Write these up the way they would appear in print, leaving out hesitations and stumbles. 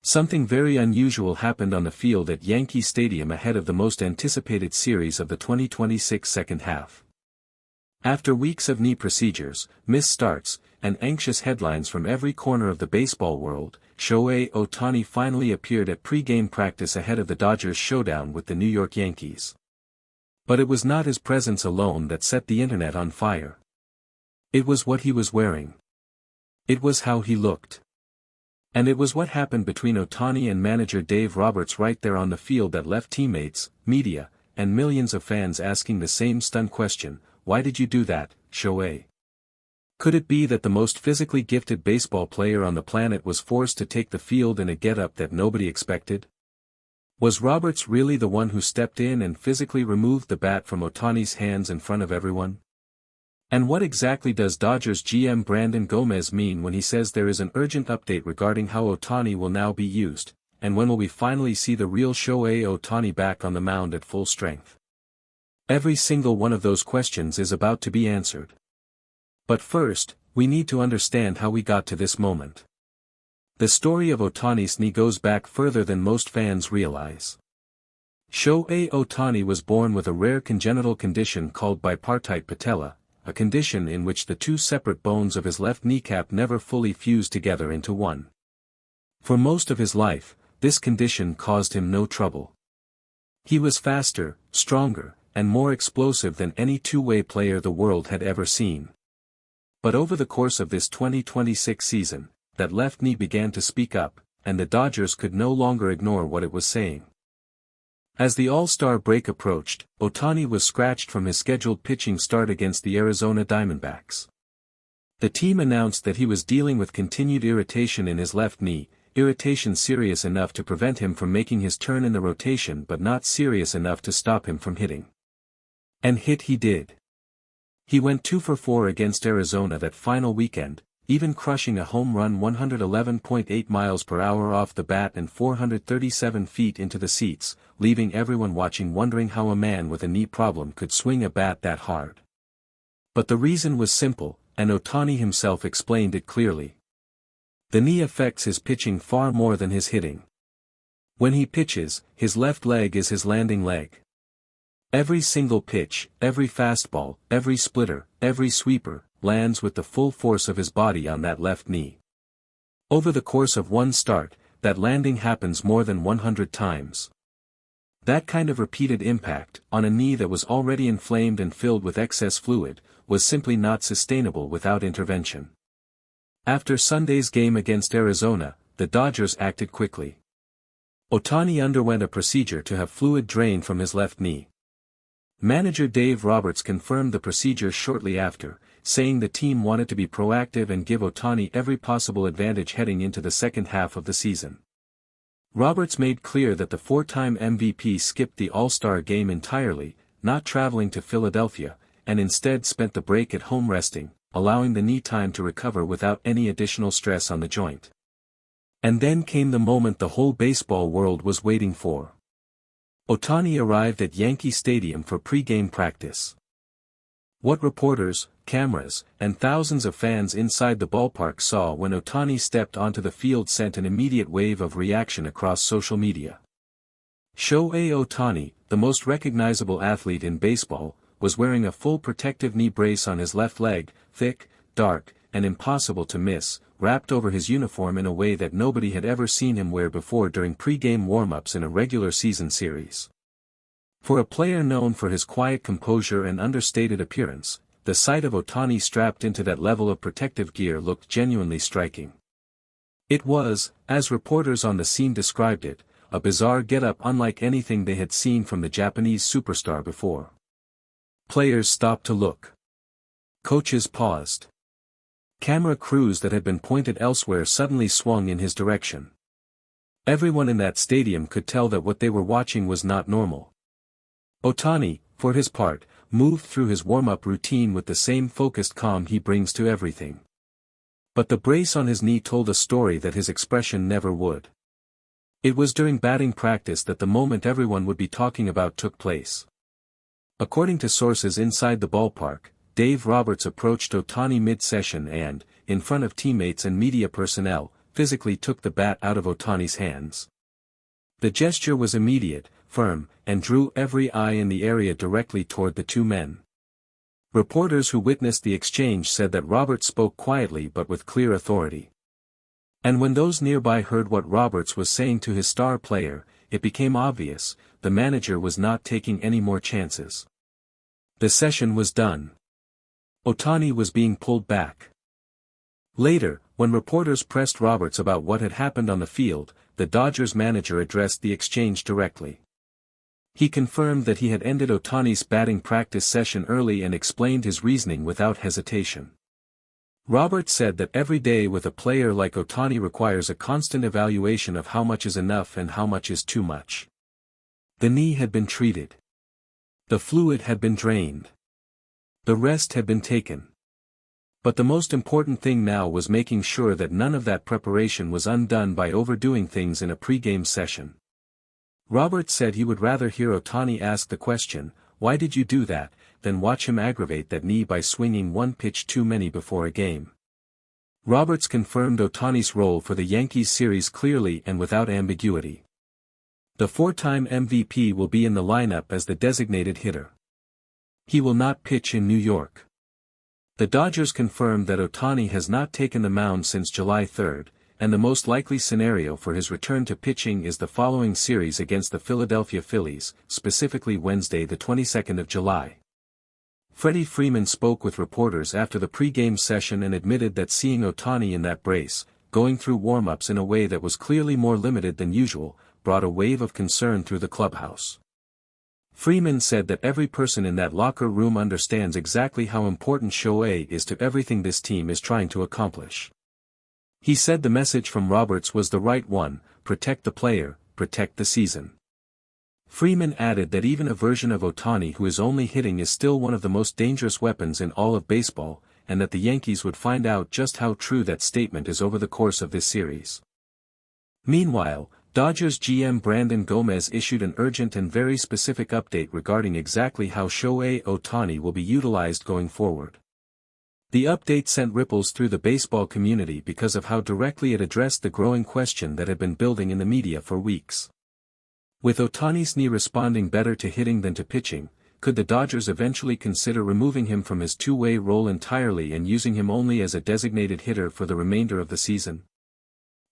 Something very unusual happened on the field at Yankee Stadium ahead of the most anticipated series of the 2026 second half. After weeks of knee procedures, missed starts, and anxious headlines from every corner of the baseball world, Shohei Ohtani finally appeared at pre-game practice ahead of the Dodgers' showdown with the New York Yankees. But it was not his presence alone that set the internet on fire. It was what he was wearing. It was how he looked. And it was what happened between Ohtani and manager Dave Roberts right there on the field that left teammates, media, and millions of fans asking the same stunned question: why did you do that, Shohei? Could it be that the most physically gifted baseball player on the planet was forced to take the field in a getup that nobody expected? Was Roberts really the one who stepped in and physically removed the bat from Ohtani's hands in front of everyone? And what exactly does Dodgers GM Brandon Gomez mean when he says there is an urgent update regarding how Ohtani will now be used, and when will we finally see the real Shohei Ohtani back on the mound at full strength? Every single one of those questions is about to be answered. But first, we need to understand how we got to this moment. The story of Ohtani's knee goes back further than most fans realize. Shohei Ohtani was born with a rare congenital condition called bipartite patella, a condition in which the two separate bones of his left kneecap never fully fuse together into one. For most of his life, this condition caused him no trouble. He was faster, stronger, and more explosive than any two-way player the world had ever seen. But over the course of this 2026 season, that left knee began to speak up, and the Dodgers could no longer ignore what it was saying. As the All-Star break approached, Ohtani was scratched from his scheduled pitching start against the Arizona Diamondbacks. The team announced that he was dealing with continued irritation in his left knee, irritation serious enough to prevent him from making his turn in the rotation but not serious enough to stop him from hitting. And hit he did. He went 2 for 4 against Arizona that final weekend, even crushing a home run 111.8 miles per hour off the bat and 437 feet into the seats, leaving everyone watching wondering how a man with a knee problem could swing a bat that hard. But the reason was simple, and Ohtani himself explained it clearly. The knee affects his pitching far more than his hitting. When he pitches, his left leg is his landing leg. Every single pitch, every fastball, every splitter, every sweeper, lands with the full force of his body on that left knee. Over the course of one start, that landing happens more than 100 times. That kind of repeated impact, on a knee that was already inflamed and filled with excess fluid, was simply not sustainable without intervention. After Sunday's game against Arizona, the Dodgers acted quickly. Ohtani underwent a procedure to have fluid drained from his left knee. Manager Dave Roberts confirmed the procedure shortly after, saying the team wanted to be proactive and give Ohtani every possible advantage heading into the second half of the season. Roberts made clear that the four-time MVP skipped the All-Star game entirely, not traveling to Philadelphia, and instead spent the break at home resting, allowing the knee time to recover without any additional stress on the joint. And then came the moment the whole baseball world was waiting for. Ohtani arrived at Yankee Stadium for pre-game practice. What reporters, cameras, and thousands of fans inside the ballpark saw when Ohtani stepped onto the field sent an immediate wave of reaction across social media. Shohei Ohtani, the most recognizable athlete in baseball, was wearing a full protective knee brace on his left leg, thick, dark, and impossible to miss, wrapped over his uniform in a way that nobody had ever seen him wear before during pre-game warm-ups in a regular season series. For a player known for his quiet composure and understated appearance, the sight of Ohtani strapped into that level of protective gear looked genuinely striking. It was, as reporters on the scene described it, a bizarre getup unlike anything they had seen from the Japanese superstar before. Players stopped to look. Coaches paused. Camera crews that had been pointed elsewhere suddenly swung in his direction. Everyone in that stadium could tell that what they were watching was not normal. Ohtani, for his part, moved through his warm-up routine with the same focused calm he brings to everything. But the brace on his knee told a story that his expression never would. It was during batting practice that the moment everyone would be talking about took place. According to sources inside the ballpark, Dave Roberts approached Ohtani mid-session and, in front of teammates and media personnel, physically took the bat out of Ohtani's hands. The gesture was immediate, firm, and drew every eye in the area directly toward the two men. Reporters who witnessed the exchange said that Roberts spoke quietly but with clear authority. And when those nearby heard what Roberts was saying to his star player, it became obvious, the manager was not taking any more chances. The session was done. Ohtani was being pulled back. Later, when reporters pressed Roberts about what had happened on the field, the Dodgers manager addressed the exchange directly. He confirmed that he had ended Ohtani's batting practice session early and explained his reasoning without hesitation. Roberts said that every day with a player like Ohtani requires a constant evaluation of how much is enough and how much is too much. The knee had been treated. The fluid had been drained. The rest had been taken. But the most important thing now was making sure that none of that preparation was undone by overdoing things in a pre-game session. Roberts said he would rather hear Ohtani ask the question, "Why did you do that?" than watch him aggravate that knee by swinging one pitch too many before a game. Roberts confirmed Ohtani's role for the Yankees series clearly and without ambiguity. The four-time MVP will be in the lineup as the designated hitter. He will not pitch in New York. The Dodgers confirmed that Ohtani has not taken the mound since July 3, and the most likely scenario for his return to pitching is the following series against the Philadelphia Phillies, specifically Wednesday the 22nd of July. Freddie Freeman spoke with reporters after the pre-game session and admitted that seeing Ohtani in that brace, going through warm-ups in a way that was clearly more limited than usual, brought a wave of concern through the clubhouse. Freeman said that every person in that locker room understands exactly how important Shohei is to everything this team is trying to accomplish. He said the message from Roberts was the right one: protect the player, protect the season. Freeman added that even a version of Ohtani who is only hitting is still one of the most dangerous weapons in all of baseball, and that the Yankees would find out just how true that statement is over the course of this series. Meanwhile, Dodgers GM Brandon Gomez issued an urgent and very specific update regarding exactly how Shohei Ohtani will be utilized going forward. The update sent ripples through the baseball community because of how directly it addressed the growing question that had been building in the media for weeks. With Ohtani's knee responding better to hitting than to pitching, could the Dodgers eventually consider removing him from his two-way role entirely and using him only as a designated hitter for the remainder of the season?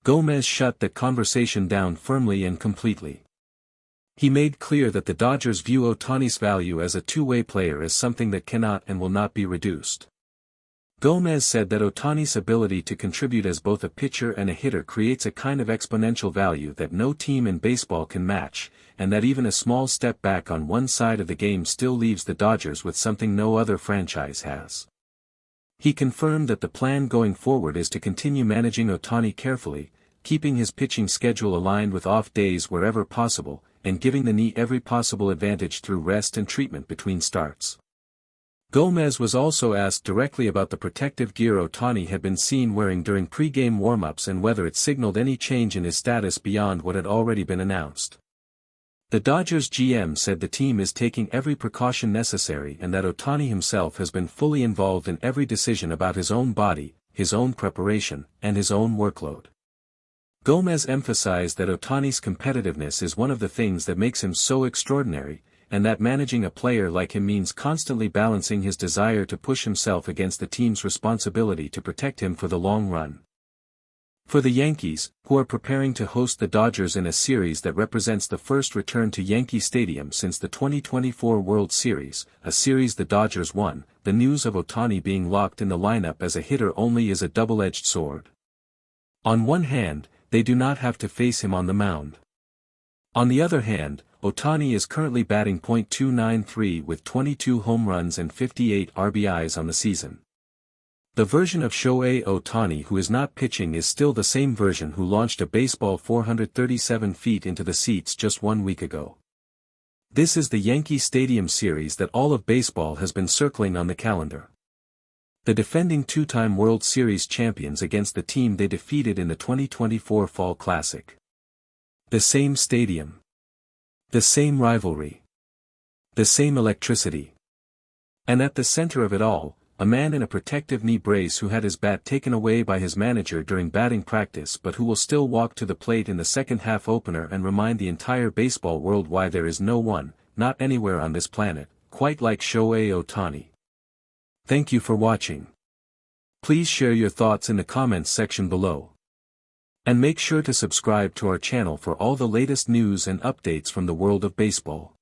Gomez shut that conversation down firmly and completely. He made clear that the Dodgers view Ohtani's value as a two-way player as something that cannot and will not be reduced. Gomez said that Ohtani's ability to contribute as both a pitcher and a hitter creates a kind of exponential value that no team in baseball can match, and that even a small step back on one side of the game still leaves the Dodgers with something no other franchise has. He confirmed that the plan going forward is to continue managing Ohtani carefully, keeping his pitching schedule aligned with off days wherever possible, and giving the knee every possible advantage through rest and treatment between starts. Gomez was also asked directly about the protective gear Ohtani had been seen wearing during pre-game warm-ups and whether it signaled any change in his status beyond what had already been announced. The Dodgers GM said the team is taking every precaution necessary and that Ohtani himself has been fully involved in every decision about his own body, his own preparation, and his own workload. Gomez emphasized that Ohtani's competitiveness is one of the things that makes him so extraordinary, and that managing a player like him means constantly balancing his desire to push himself against the team's responsibility to protect him for the long run. For the Yankees, who are preparing to host the Dodgers in a series that represents the first return to Yankee Stadium since the 2024 World Series, a series the Dodgers won, the news of Ohtani being locked in the lineup as a hitter only is a double-edged sword. On one hand, they do not have to face him on the mound. On the other hand, Ohtani is currently batting .293 with 22 home runs and 58 RBIs on the season. The version of Shohei Ohtani who is not pitching is still the same version who launched a baseball 437 feet into the seats just 1 week ago. This is the Yankee Stadium series that all of baseball has been circling on the calendar. The defending two-time World Series champions against the team they defeated in the 2024 Fall Classic. The same stadium. The same rivalry. The same electricity. And at the center of it all, a man in a protective knee brace who had his bat taken away by his manager during batting practice but who will still walk to the plate in the second-half opener and remind the entire baseball world why there is no one, not anywhere on this planet, quite like Shohei Ohtani. Thank you for watching. Please share your thoughts in the comments section below. And make sure to subscribe to our channel for all the latest news and updates from the world of baseball.